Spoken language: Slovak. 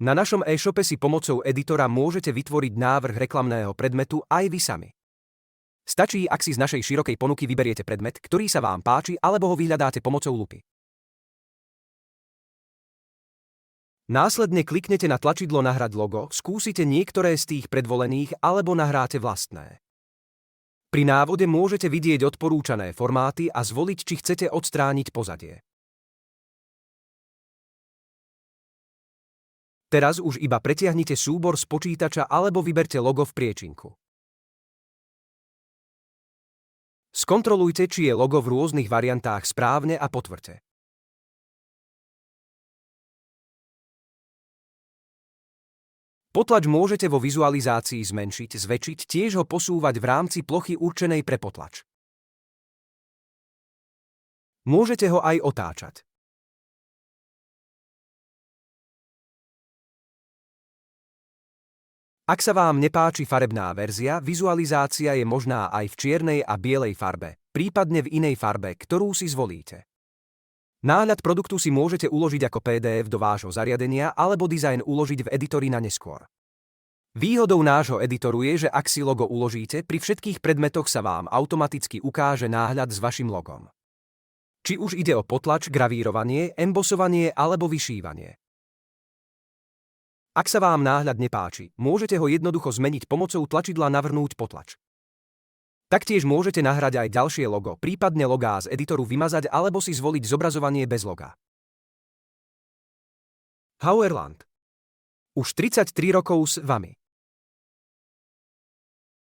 Na našom e-shope si pomocou editora môžete vytvoriť návrh reklamného predmetu aj vy sami. Stačí, ak si z našej širokej ponuky vyberiete predmet, ktorý sa vám páči, alebo ho vyhľadáte pomocou lupy. Následne kliknete na tlačidlo Nahrať logo, skúsite niektoré z tých predvolených alebo nahráte vlastné. Pri návode môžete vidieť odporúčané formáty a zvoliť, či chcete odstrániť pozadie. Teraz už iba pretiahnite súbor z počítača alebo vyberte logo v priečinku. Skontrolujte, či je logo v rôznych variantách správne a potvrďte. Potlač môžete vo vizualizácii zmenšiť, zväčšiť, tiež ho posúvať v rámci plochy určenej pre potlač. Môžete ho aj otáčať. Ak sa vám nepáči farebná verzia, vizualizácia je možná aj v čiernej a bielej farbe, prípadne v inej farbe, ktorú si zvolíte. Náhľad produktu si môžete uložiť ako PDF do vášho zariadenia alebo dizajn uložiť v editori na neskôr. Výhodou nášho editoru je, že ak si logo uložíte, pri všetkých predmetoch sa vám automaticky ukáže náhľad s vašim logom. Či už ide o potlač, gravírovanie, embosovanie alebo vyšívanie. Ak sa vám náhľad nepáči, môžete ho jednoducho zmeniť pomocou tlačidla Navrhnúť potlač. Taktiež môžete nahrať aj ďalšie logo, prípadne logá z editoru vymazať alebo si zvoliť zobrazovanie bez loga. Hauerland. Už 33 rokov s vami.